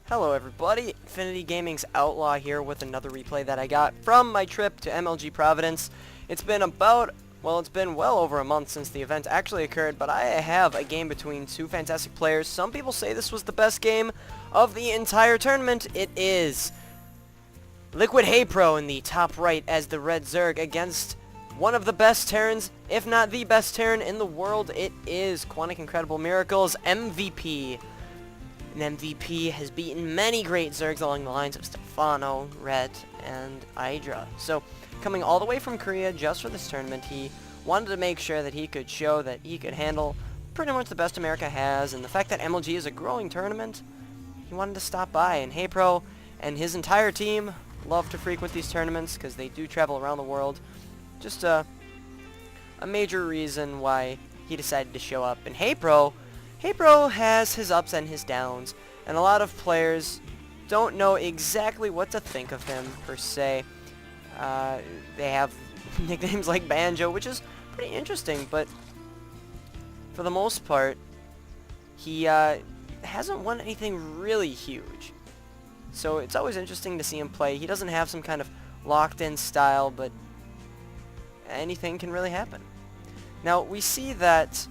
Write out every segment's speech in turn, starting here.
Hello everybody, Infinity Gaming's Outlaw here with another replay that I got from my trip to MLG Providence. It's been well over a month since the event actually occurred, but I have a game between two fantastic players. Some people say this was the best game of the entire tournament. It is. Liquid Haypro in the top right as the Red Zerg against one of the best Terrans, if not the best Terran in the world. It is Quantic Incredible Miracles MVP. An MVP has beaten many great Zergs along the lines of Stefano, Red, and Hydra. So, coming all the way from Korea just for this tournament, he wanted to make sure that he could show that he could handle pretty much the best America has, and the fact that MLG is a growing tournament, he wanted to stop by. And Haypro and his entire team love to frequent these tournaments because they do travel around the world. Just a major reason why he decided to show up. And Haypro has his ups and his downs, and a lot of players don't know exactly what to think of him, per se. They have nicknames like Banjo, which is pretty interesting, but for the most part, he hasn't won anything really huge. So it's always interesting to see him play. He doesn't have some kind of locked-in style, but anything can really happen. Now, we see that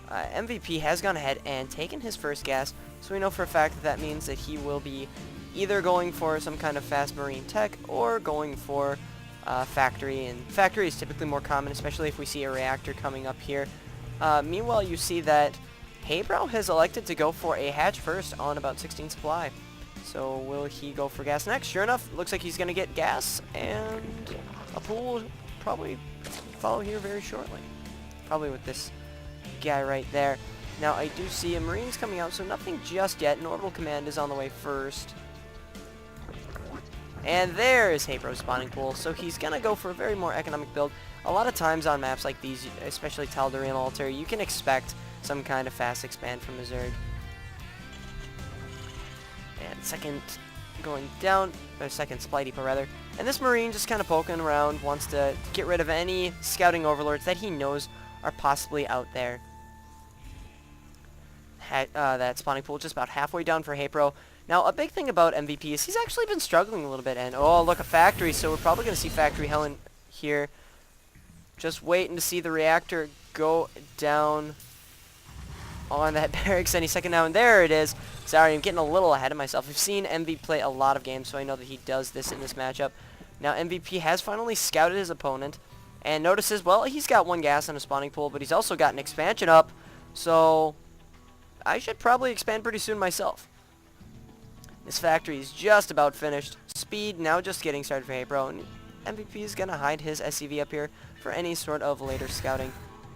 MVP has gone ahead and taken his first gas, so we know for a fact that that means that he will be either going for some kind of fast marine tech or going for factory, and factory is typically more common, especially if we see a reactor coming up here. Meanwhile, you see that Haypro has elected to go for a hatch first on about 16 supply. So will he go for gas next? Sure enough, looks like he's going to get gas, and a pool will probably follow here very shortly. Probably with this guy right there. Now I do see a Marines coming out, so nothing just yet. An orbital command is on the way first. And there is Haypro's spawning pool, so he's gonna go for a very more economic build. A lot of times on maps like these, especially Tal'Darim Altar, you can expect some kind of fast expand from a Zerg. And second going down, or second supply depot rather. And this Marine just kind of poking around, wants to get rid of any scouting overlords that he knows are possibly out there. That spawning pool just about halfway down for Haypro. Now, a big thing about MVP is he's actually been struggling a little bit. And, oh, look, a factory. So we're probably going to see Factory Hell in here. Just waiting to see the reactor go down on that barracks any second now. And there it is. Sorry, I'm getting a little ahead of myself. I've seen MVP play a lot of games, so I know that he does this in this matchup. Now, MVP has finally scouted his opponent. And notices, well, he's got one gas in a spawning pool, but he's also got an expansion up. So I should probably expand pretty soon myself. This factory is just about finished. Speed now just getting started for Haypro, and MVP is going to hide his SCV up here for any sort of later scouting.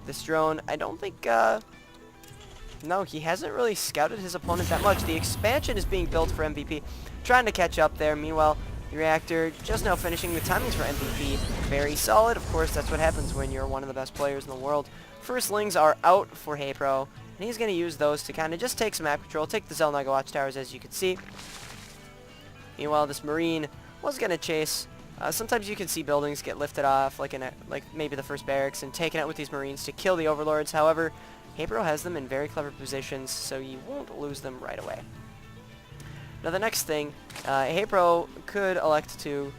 This drone, I don't think, no, he hasn't really scouted his opponent that much. The expansion is being built for MVP, trying to catch up there. Meanwhile, the reactor just now finishing. The timings for MVP very solid. Of course, that's what happens when you're one of the best players in the world. Firstlings are out for Haypro, and he's going to use those to kind of just take some map control, take the Zelnaga watchtowers, as you can see. Meanwhile, this Marine was going to chase. Sometimes you can see buildings get lifted off, like maybe the first barracks, and taken out with these Marines to kill the overlords. However, Haypro has them in very clever positions, so you won't lose them right away. Now the next thing, Haypro could elect to,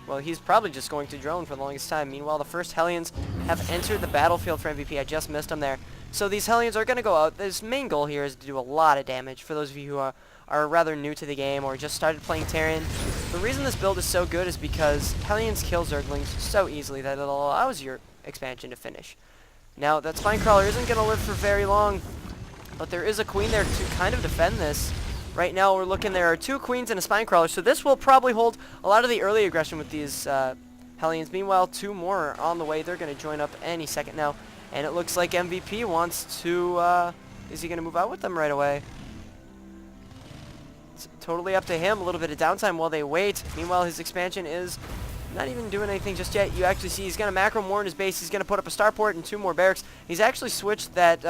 well, he's probably just going to drone for the longest time. Meanwhile, the first Hellions have entered the battlefield for MVP. I just missed them there. So these Hellions are going to go out. His main goal here is to do a lot of damage. For those of you who are rather new to the game or just started playing Terran, the reason this build is so good is because Hellions kill Zerglings so easily that it allows your expansion to finish. Now, that Spinecrawler isn't going to live for very long, but there is a Queen there to kind of defend this. Right now, we're looking, there are two Queens and a Spinecrawler, so this will probably hold a lot of the early aggression with these Hellions. Meanwhile, two more are on the way. They're going to join up any second now. And it looks like MVP wants to, is he going to move out with them right away? It's totally up to him. A little bit of downtime while they wait. Meanwhile, his expansion is not even doing anything just yet. You actually see he's going to macro more in his base. He's going to put up a starport and two more barracks. He's actually switched that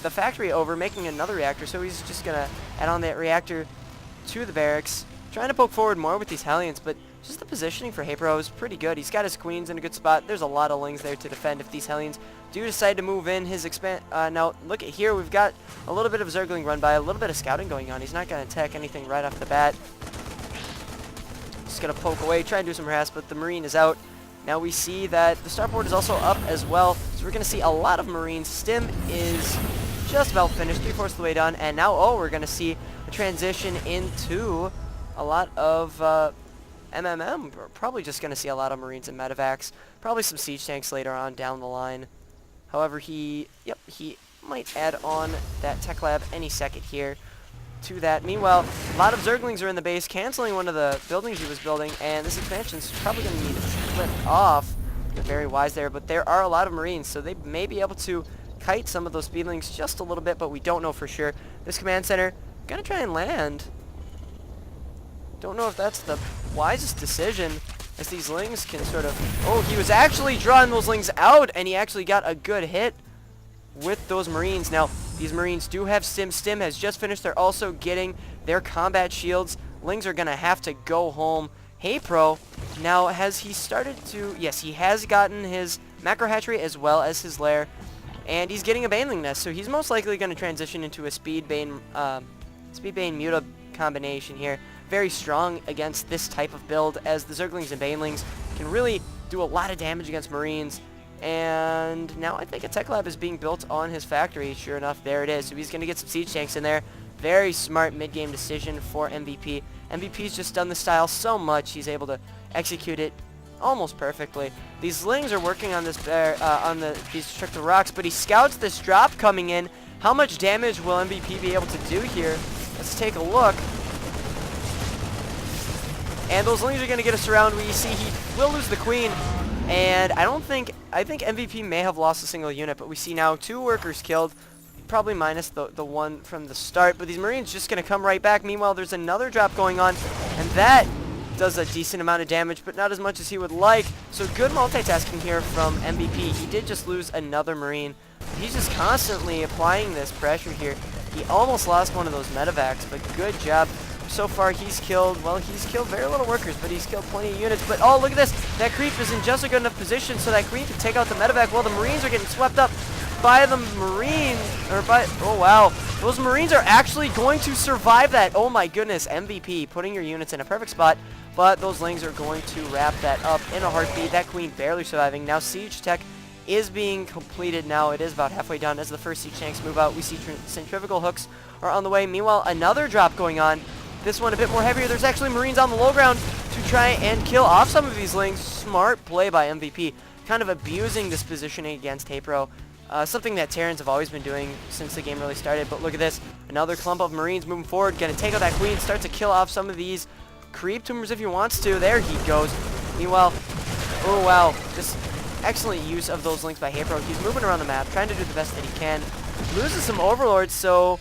the factory over, making another reactor, so he's just going to add on that reactor to the barracks. Trying to poke forward more with these Hellions, but just the positioning for Haypro is pretty good. He's got his Queens in a good spot. There's a lot of Lings there to defend if these Hellions do decide to move in. His now look at here, we've got a little bit of Zergling run by, a little bit of scouting going on. He's not going to attack anything right off the bat. Just going to poke away, try and do some harass, but the Marine is out. Now we see that the starport is also up as well, so we're going to see a lot of Marines. Stim is just about finished, 3/4 of the way done, and now, we're going to see a transition into a lot of MMM. We're probably just going to see a lot of Marines and medevacs, probably some siege tanks later on down the line. However, he might add on that tech lab any second here to that. Meanwhile, a lot of Zerglings are in the base, canceling one of the buildings he was building, and this expansion's probably going to need to flip off. They're very wise there, but there are a lot of Marines, so they may be able to kite some of those speedlings just a little bit, but we don't know for sure. This command center, going to try and land. Don't know if that's the wisest decision, as these lings can sort of... Oh, he was actually drawing those lings out, and he actually got a good hit with those Marines. Now, these Marines do have Stim. Stim has just finished. They're also getting their combat shields. Lings are going to have to go home. Haypro, now has he started to... Yes, he has gotten his macro hatchery as well as his lair, and he's getting a baneling nest, so he's most likely going to transition into a speed bane muta combination here. Very strong against this type of build, as the Zerglings and banelings can really do a lot of damage against Marines. And now I think a tech lab is being built on his factory. Sure enough, there it is. So he's going to get some siege tanks in there. Very smart mid-game decision for MVP. MVP's just done the style so much, he's able to execute it almost perfectly. These lings are working on this these destructive rocks, but he scouts this drop coming in. How much damage will MVP be able to do here? Let's take a look. And those lings are going to get us around. We see he will lose the queen. And I think MVP may have lost a single unit, but we see now 2 workers killed, probably minus the one from the start. But these Marines just going to come right back. Meanwhile, there's another drop going on, and that does a decent amount of damage, but not as much as he would like. So good multitasking here from MVP. He did just lose another Marine. He's just constantly applying this pressure here. He almost lost one of those medevacs, but good job. So far, he's killed very little workers, but he's killed plenty of units. But, oh, look at this. That creep is in just a good enough position so that creep can take out the medevac while the Marines are getting swept up by the Marines. Oh, wow. Those Marines are actually going to survive that. Oh, my goodness. MVP putting your units in a perfect spot, but those lings are going to wrap that up in a heartbeat. That queen barely surviving. Now, siege tech is being completed now. It is about halfway done as the first siege tanks move out. We see centrifugal hooks are on the way. Meanwhile, another drop going on. This one a bit more heavier. There's actually Marines on the low ground to try and kill off some of these lings. Smart play by MVP. Kind of abusing this positioning against Haypro. Something that Terrans have always been doing since the game really started. But look at this. Another clump of Marines moving forward. Gonna take out that queen. Start to kill off some of these creep tumors if he wants to. There he goes. Meanwhile, oh wow. Just excellent use of those links by Haypro. He's moving around the map, trying to do the best that he can. Loses some overlords, so...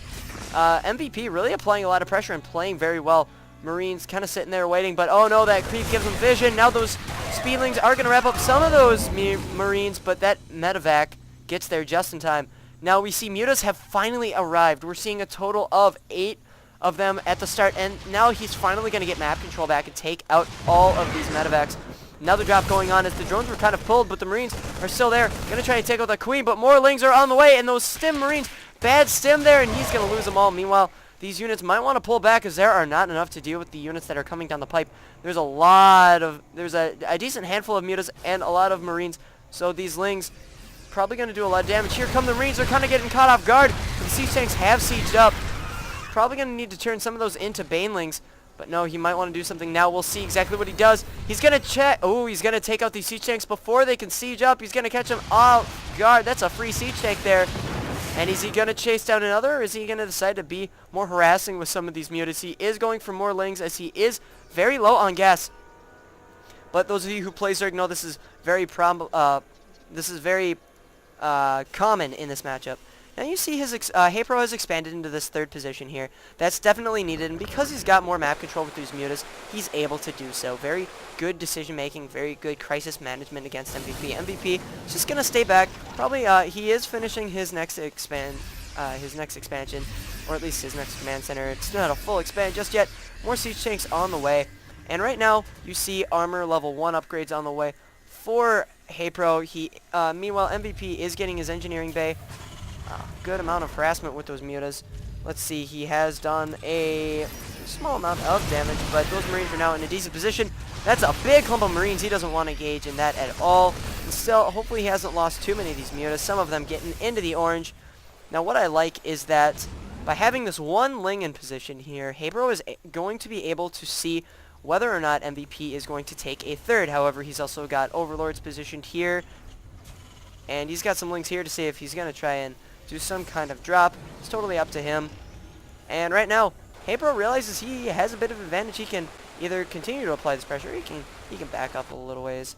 MVP really applying a lot of pressure and playing very well. Marines kind of sitting there waiting, but oh no, that creep gives them vision. Now those speedlings are going to wrap up some of those Marines, but that medevac gets there just in time. Now we see mutas have finally arrived. We're seeing a total of 8 of them at the start, and now he's finally going to get map control back and take out all of these medevacs. Another drop going on as the drones were kind of pulled, but the Marines are still there. Going to try and take out the queen, but more lings are on the way, and those stim Marines... Bad stim there, and he's going to lose them all. Meanwhile, these units might want to pull back as there are not enough to deal with the units that are coming down the pipe. There's a decent handful of mutas and a lot of Marines, so these lings probably going to do a lot of damage. Here come the Marines. They're kind of getting caught off guard. The siege tanks have sieged up. Probably going to need to turn some of those into banelings, but no, he might want to do something now. We'll see exactly what he does. He's going to check. Oh, he's going to take out these siege tanks before they can siege up. He's going to catch them off guard. That's a free siege tank there. And is he going to chase down another, or is he going to decide to be more harassing with some of these mutas? He is going for more lings, as he is very low on gas. But those of you who play Zerg know this is very common in this matchup. Now you see his Haypro has expanded into this 3rd position here. That's definitely needed, and because he's got more map control with these mutas, he's able to do so. Very good decision making, very good crisis management against MVP. MVP is just gonna stay back. Probably he is finishing his next expansion, or at least his next command center. It's not a full expand just yet. More siege tanks on the way, and right now you see armor level 1 upgrades on the way for Haypro. Meanwhile, MVP is getting his engineering bay. Good amount of harassment with those mutas. Let's see, he has done a small amount of damage, but those Marines are now in a decent position. That's a big clump of Marines. He doesn't want to engage in that at all. And still, hopefully he hasn't lost too many of these mutas, some of them getting into the orange. Now, what I like is that by having this one Ling in position here, Haypro is going to be able to see whether or not MVP is going to take a third. However, he's also got Overlords positioned here, and he's got some Lings here to see if he's going to try and do some kind of drop. It's totally up to him. And right now, Haypro realizes he has a bit of advantage. He can either continue to apply this pressure, he can back up a little ways,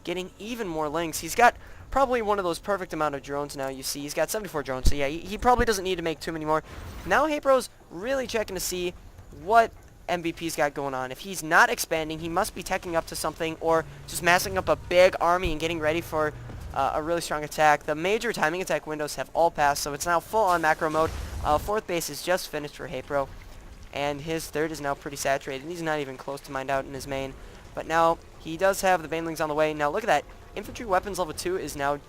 getting even more Lings. He's got probably one of those perfect amount of drones now. You see, he's got 74 drones, so yeah, he probably doesn't need to make too many more. Now Haypro's really checking to see what MVP's got going on. If he's not expanding, he must be teching up to something or just massing up a big army and getting ready for a really strong attack. The major timing attack windows have all passed, so it's now full on macro mode. Fourth base is just finished for Haypro, and his third is now pretty saturated. He's not even close to mined out in his main, but now he does have the banelings on the way. Now look at that. Infantry weapons level 2 is now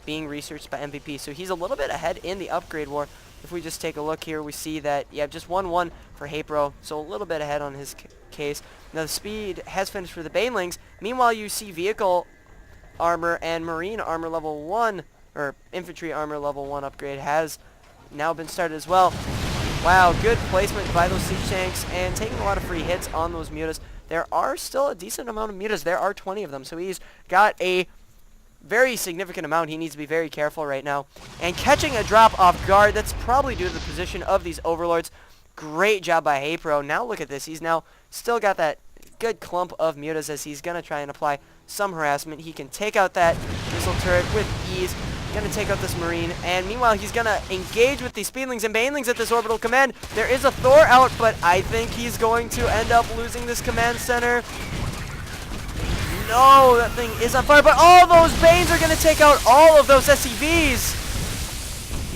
being researched by MVP, so he's a little bit ahead in the upgrade war. If we just take a look here, we see that, yeah, just 1-1 for Haypro, so a little bit ahead on his case. Now the speed has finished for the banelings. Meanwhile, you see vehicle armor and marine armor level 1, or infantry armor level 1 upgrade has now been started as well. Wow, good placement by those siege tanks and taking a lot of free hits on those mutas. There are still a decent amount of mutas. There are 20 of them, so he's got a very significant amount. He needs to be very careful right now. And catching a drop off guard, that's probably due to the position of these overlords. Great job by Haypro. Now look at this. He's now still got that good clump of mutas as he's going to try and apply some harassment. He can take out that missile turret with ease. Going to take out this marine. And meanwhile, he's going to engage with these speedlings and banelings at this orbital command. There is a Thor out, but I think he's going to end up losing this command center. No, that thing is on fire, but all those Banes are going to take out all of those SCVs.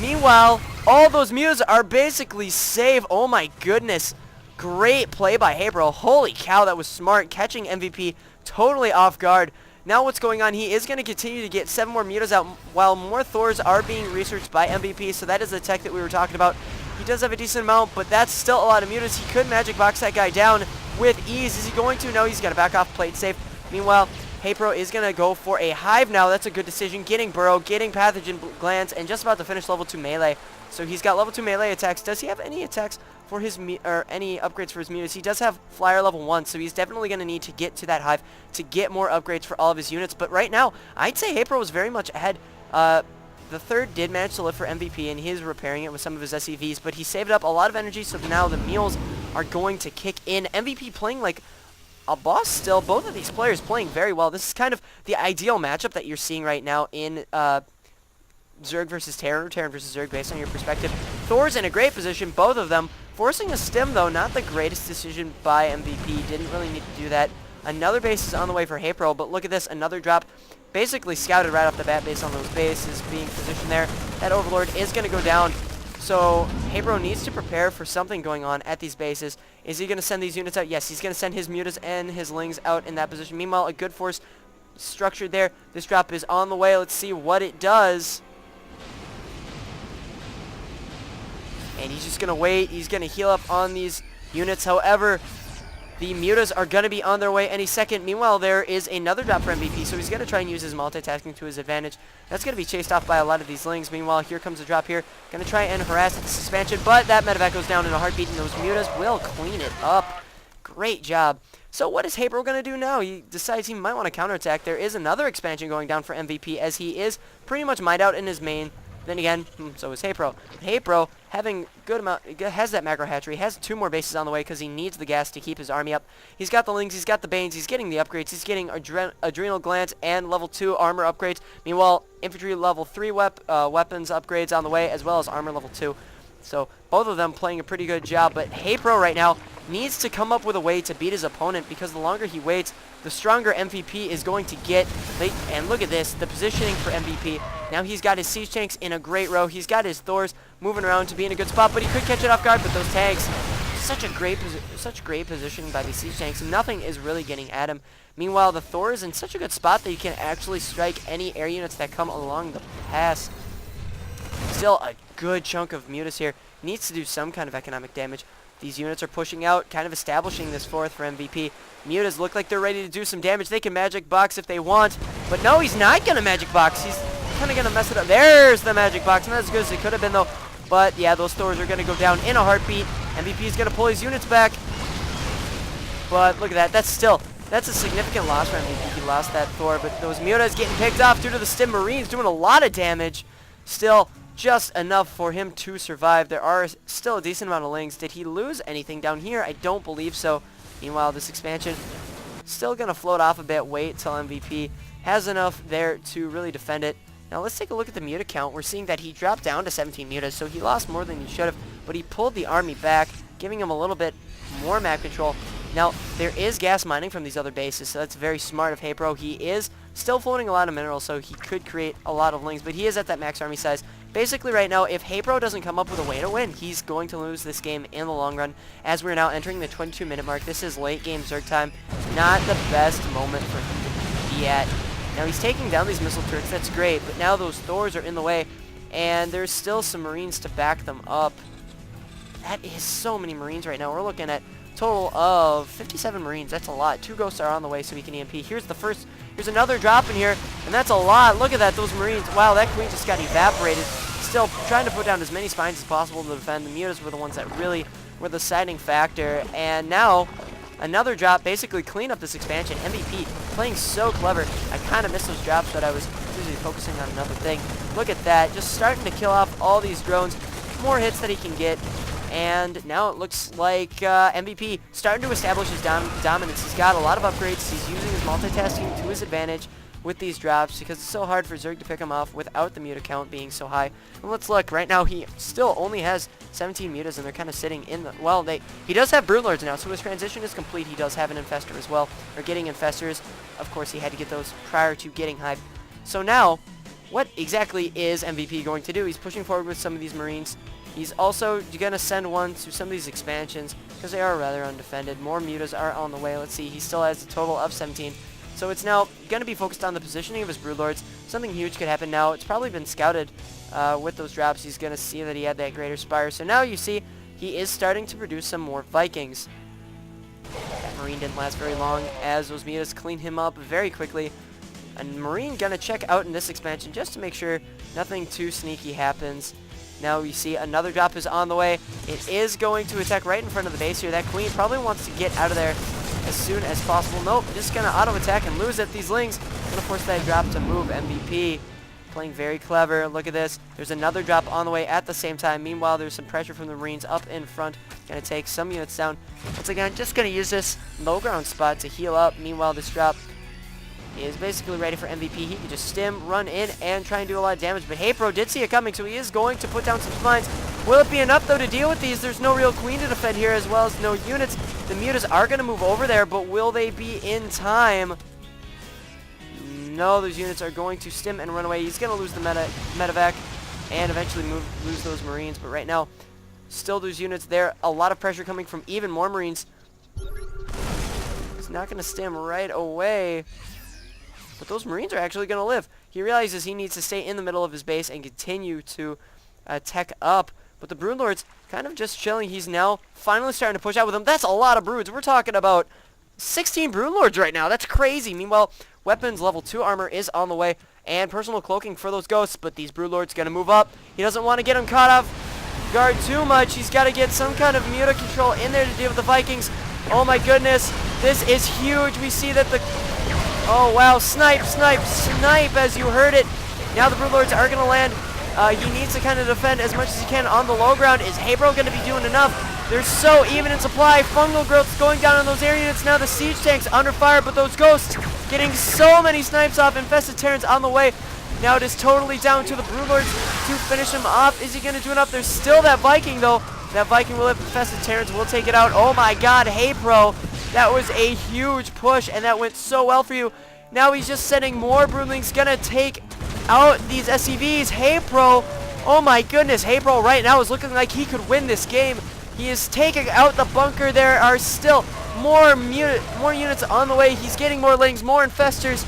Meanwhile, all those mutas are basically safe. Oh my goodness. Great play by Haypro. Holy cow, that was smart. Catching MVP totally off guard. Now what's going on, he is going to continue to get 7 more mutas out while more Thors are being researched by MVP, so that is the tech that we were talking about. He does have a decent amount, but that's still a lot of mutas. He could magic box that guy down with ease. Is he going to? No, he's got to back off, play it safe. Meanwhile, Haypro is going to go for a hive now. That's a good decision. Getting burrow, getting pathogen glands, and just about to finish level 2 melee. So he's got level 2 melee attacks. Does he have any attacks for his or any upgrades for his mutas? He does have flyer level 1, so he's definitely going to need to get to that hive to get more upgrades for all of his units. But right now, I'd say Haypro was very much ahead. The third did manage to live for MVP, and he is repairing it with some of his SCVs, but he saved up a lot of energy, so now the meals are going to kick in. MVP playing like a boss still. Both of these players playing very well. This is kind of the ideal matchup that you're seeing right now in Zerg versus Terran, or Terran versus Zerg, based on your perspective. Thor's in a great position, both of them. Forcing a stim, though, not the greatest decision by MVP. Didn't really need to do that. Another base is on the way for Haypro, but look at this, another drop. Basically scouted right off the bat based on those bases being positioned there. That Overlord is going to go down. So Haypro needs to prepare for something going on at these bases. Is he going to send these units out? Yes, he's going to send his mutas and his lings out in that position. Meanwhile, a good force structured there. This drop is on the way. Let's see what it does. And he's just going to wait. He's going to heal up on these units. However, the mutas are going to be on their way any second. Meanwhile, there is another drop for MVP, so he's going to try and use his multitasking to his advantage. That's going to be chased off by a lot of these lings. Meanwhile, here comes a drop here. Going to try and harass this expansion, but that medevac goes down in a heartbeat, and those mutas will clean it up. Great job. So what is Haypro going to do now? He decides he might want to counterattack. There is another expansion going down for MVP, as he is pretty much mined out in his main. Then again, so is Haypro. Haypro, having good amount, has that macro hatchery, has 2 more bases on the way because he needs the gas to keep his army up. He's got the lings, he's got the banes, he's getting the upgrades, he's getting adrenal glands and level 2 armor upgrades. Meanwhile, infantry level 3 weapons upgrades on the way, as well as armor level 2. So both of them playing a pretty good job, but Haypro right now needs to come up with a way to beat his opponent, because the longer he waits, the stronger MVP is going to get. And look at this, the positioning for MVP. Now he's got his siege tanks in a great row. He's got his Thors moving around to be in a good spot, but he could catch it off guard. But those tanks such great positioning by these siege tanks. Nothing is really getting at him. Meanwhile, the Thor is in such a good spot that he can actually strike any air units that come along the pass. Still a good chunk of mutas here. Needs to do some kind of economic damage. These units are pushing out, kind of establishing this fourth for MVP. Mutas look like they're ready to do some damage. They can magic box if they want. But no, he's not going to magic box. He's kind of going to mess it up. There's the magic box. Not as good as it could have been, though. But, yeah, those Thors are going to go down in a heartbeat. MVP is going to pull his units back. But look at that. That's a significant loss for MVP. He lost that Thor. But those mutas getting picked off due to the Stim Marines doing a lot of damage. Still, just enough for him to survive. There are still a decent amount of lings. Did he lose anything down here? I don't believe so. Meanwhile, this expansion still going to float off a bit. Wait till MVP has enough there to really defend it. Now let's take a look at the muta count. We're seeing that he dropped down to 17 mutas, so he lost more than he should have, but he pulled the army back, giving him a little bit more map control. Now, there is gas mining from these other bases, so that's very smart of Haypro. He is still floating a lot of minerals, so he could create a lot of lings, but he is at that max army size. Basically, right now, if Haypro doesn't come up with a way to win, he's going to lose this game in the long run. As we're now entering the 22-minute mark, this is late game Zerg time. Not the best moment for him to be at. Now, he's taking down these missile turrets. That's great, but now those Thors are in the way, and there's still some Marines to back them up. That is so many Marines right now. We're looking at a total of 57 Marines. That's a lot. 2 Ghosts are on the way, so he can EMP. Here's another drop in here, and that's a lot. Look at that, those Marines. Wow, that Queen just got evaporated. Still trying to put down as many spines as possible to defend. The mutas were the ones that really were the deciding factor. And now, another drop, basically clean up this expansion. MVP playing so clever. I kind of missed those drops, but I was usually focusing on another thing. Look at that, just starting to kill off all these drones. More hits that he can get. And now it looks like MVP starting to establish his dominance. He's got a lot of upgrades. He's using his multitasking to his advantage with these drops because it's so hard for Zerg to pick him off without the muta count being so high. And let's look. Right now, he still only has 17 mutas, and they're kind of sitting in the... Well, he does have Broodlords now, so his transition is complete. He does have an Infestor as well, or getting Infestors. Of course, he had to get those prior to getting Hive. So now, what exactly is MVP going to do? He's pushing forward with some of these Marines. He's also going to send one to some of these expansions because they are rather undefended. More mutas are on the way. Let's see. He still has a total of 17. So it's now going to be focused on the positioning of his Broodlords. Something huge could happen now. It's probably been scouted with those drops. He's going to see that he had that Greater Spire. So now you see he is starting to produce some more Vikings. That Marine didn't last very long as those mutas clean him up very quickly. A Marine going to check out in this expansion just to make sure nothing too sneaky happens. Now you see another drop is on the way. It is going to attack right in front of the base here. That Queen probably wants to get out of there as soon as possible. Nope, just going to auto-attack and lose it. These Lings going to force that drop to move. MVP playing very clever. Look at this. There's another drop on the way at the same time. Meanwhile, there's some pressure from the Marines up in front. Going to take some units down. Once again, just going to use this low ground spot to heal up. Meanwhile, this drop is basically ready for MVP. He can just stim, run in, and try and do a lot of damage. But Haypro did see it coming, so he is going to put down some spines. Will it be enough, though, to deal with these? There's no real Queen to defend here, as well as no units. The mutas are going to move over there, but will they be in time? No, those units are going to stim and run away. He's going to lose the medevac and eventually lose those Marines. But right now, still those units there. A lot of pressure coming from even more Marines. He's not going to stim right away. But those Marines are actually going to live. He realizes he needs to stay in the middle of his base and continue to tech up. But the Broodlords kind of just chilling. He's now finally starting to push out with them. That's a lot of Broods. We're talking about 16 Broodlords right now. That's crazy. Meanwhile, weapons level 2 armor is on the way. And personal cloaking for those ghosts. But these Broodlords going to move up. He doesn't want to get them caught off guard too much. He's got to get some kind of muta control in there to deal with the Vikings. Oh my goodness. This is huge. We see that the... Oh, wow. Snipe, snipe, snipe as you heard it. Now the Broodlords are going to land. He needs to kind of defend as much as he can on the low ground. Is Haypro going to be doing enough? They're so even in supply. Fungal growth's going down on those air units. Now the siege tanks under fire, but those ghosts getting so many snipes off. Infested Terrans on the way. Now it is totally down to the Broodlords to finish him off. Is he going to do enough? There's still that Viking, though. That Viking will live. Infested Terrans will take it out. Oh, my God. Haypro. That was a huge push, and that went so well for you. Now he's just sending more Broodlings. Going to take out these SCVs. Haypro. Oh, my goodness. Haypro right now is looking like he could win this game. He is taking out the bunker. There are still more units on the way. He's getting more lings, more infestors,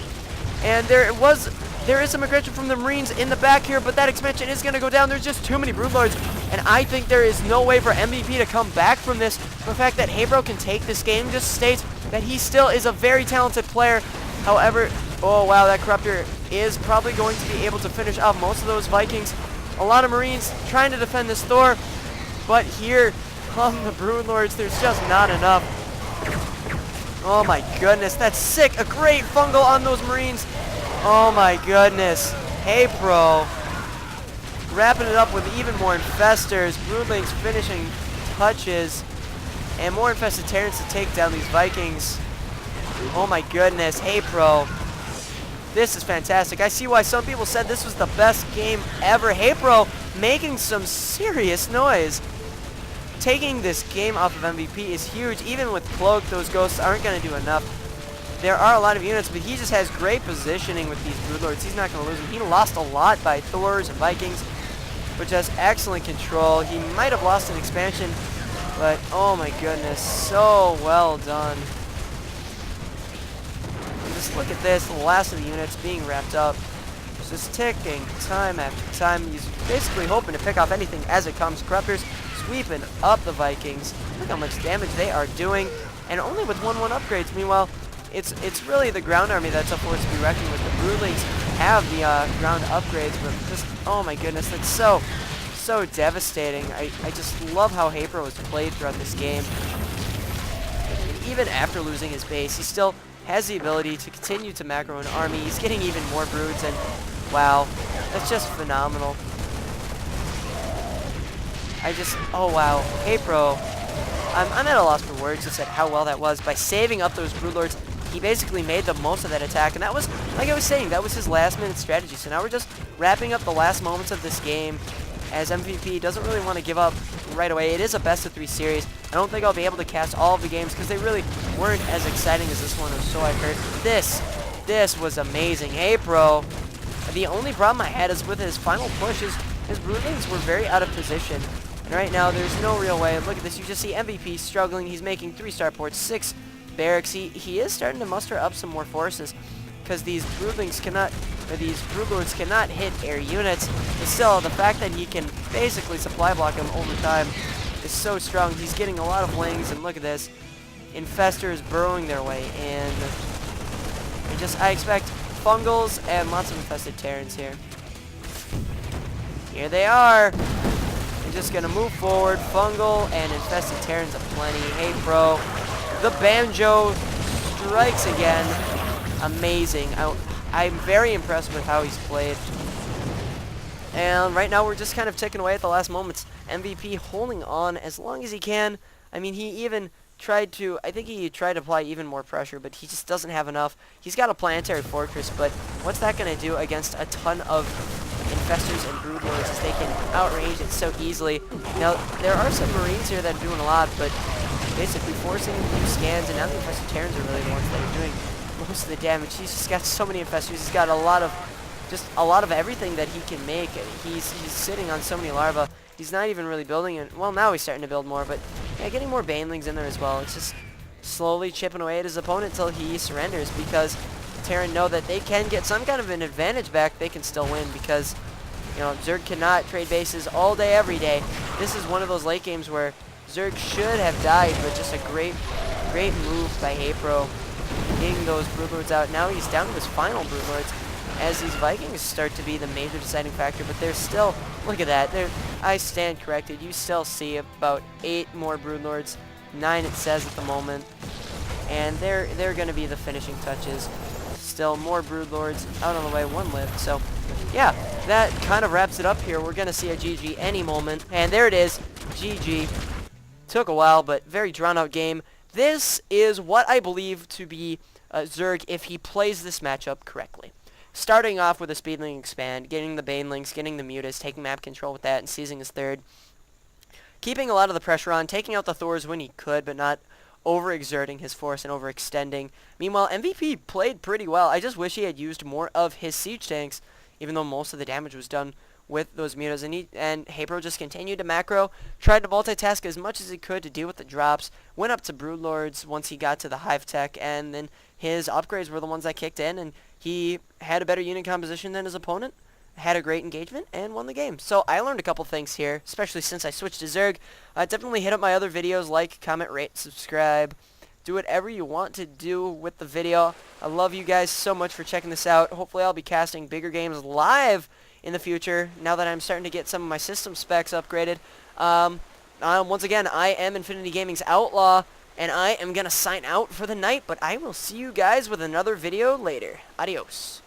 and there is some aggression from the Marines in the back here, but that expansion is going to go down. There's just too many Broodlords, and I think there is no way for MVP to come back from this. The fact that Haypro can take this game just states that he still is a very talented player. However, oh wow, that Corruptor is probably going to be able to finish off most of those Vikings. A lot of Marines trying to defend this Thor, but here come the Broodlords. There's just not enough. Oh my goodness, that's sick. A great fungal on those Marines. Oh my goodness. Haypro wrapping it up with even more infestors. Broodlings finishing touches. And more infested Terrans to take down these Vikings. Oh my goodness. Haypro. This is fantastic. I see why some people said this was the best game ever. Haypro making some serious noise. Taking this game off of MVP is huge. Even with Cloak, those ghosts aren't going to do enough. There are a lot of units, but he just has great positioning with these Broodlords. He's not going to lose them. He lost a lot by Thors and Vikings, but just excellent control. He might have lost an expansion, but oh my goodness, so well done. And just look at this, the last of the units being wrapped up. It's just ticking time after time. He's basically hoping to pick off anything as it comes. Corruptors sweeping up the Vikings. Look how much damage they are doing, and only with 1/1 upgrades. Meanwhile, it's really the ground army that's a force to be reckoned with. The Broodlings have the ground upgrades, but just, oh my goodness, that's so devastating. I just love how Haypro has played throughout this game. And even after losing his base, he still has the ability to continue to macro an army. He's getting even more broods, and wow, that's just phenomenal. Oh wow, Haypro, I'm at a loss for words just at how well that was. By saving up those Broodlords, he basically made the most of that attack, and that was, like I was saying, that was his last minute strategy. So now we're just wrapping up the last moments of this game, as MVP doesn't really want to give up right away. It is a best of 3 series. I don't think I'll be able to cast all of the games because they really weren't as exciting as this one, or so I've heard. This was amazing. Haypro, the only problem I had is with his final push is his Broodlings were very out of position. And right now, there's no real way. Look at this. You just see MVP struggling. He's making 3 starports, 6 barracks. He is starting to muster up some more forces because these Broodlings cannot, or these Broodlords cannot hit air units. But still, the fact that he can basically supply block them over time is so strong. He's getting a lot of lings, and look at this. Infestors burrowing their way in. I expect fungals and lots of infested Terrans here. Here they are. Just gonna move forward. Fungal and infested Terrans aplenty. Haypro, the banjo strikes again. Amazing. I'm very impressed with how he's played. And right now we're just kind of ticking away at the last moments. MVP holding on as long as he can. I mean, he even tried to, I think he tried to apply even more pressure, but he just doesn't have enough. He's got a planetary fortress, but what's that gonna do against a ton of infestors and Broodlords, as they can outrange it so easily? Now, there are some Marines here that are doing a lot, but basically forcing him to do scans, and now the infested Terrans are really the ones that are doing most of the damage. He's just got so many infestors. He's got a lot of everything that he can make. He's sitting on so many larvae. He's not even really building it. Well, now he's starting to build more, but yeah, getting more banelings in there as well. It's just slowly chipping away at his opponent until he surrenders, because Terran know that they can get some kind of an advantage back. They can still win because, you know, Zerg cannot trade bases all day, every day. This is one of those late games where Zerg should have died, but just a great move by Haypro, getting those Broodlords out. Now he's down to his final Broodlords, as these Vikings start to be the major deciding factor, but there's still, look at that, I stand corrected, you still see about 8 more Broodlords, 9 it says at the moment, and they're going to be the finishing touches. Still more Broodlords out on the way, 1 lift. So yeah, that kind of wraps it up here. We're going to see a GG any moment, and there it is, GG. Took a while, but very drawn out game. This is what I believe to be Zerg if he plays this matchup correctly. Starting off with a Speedling Expand, getting the Banelings, getting the Mutas, taking map control with that, and seizing his third. Keeping a lot of the pressure on, taking out the Thors when he could, but not overexerting his force and overextending. Meanwhile, MVP played pretty well. I just wish he had used more of his siege tanks, even though most of the damage was done with those mutas, and Haypro just continued to macro, tried to multitask as much as he could to deal with the drops, went up to Broodlords once he got to the Hive Tech, and then his upgrades were the ones that kicked in, and he had a better unit composition than his opponent, had a great engagement, and won the game. So I learned a couple things here, especially since I switched to Zerg. Definitely hit up my other videos, like, comment, rate, subscribe. Do whatever you want to do with the video. I love you guys so much for checking this out. Hopefully I'll be casting bigger games live in the future now that I'm starting to get some of my system specs upgraded. Once again, I am Infinity Gaming's Outlaw, and I am going to sign out for the night, but I will see you guys with another video later. Adios.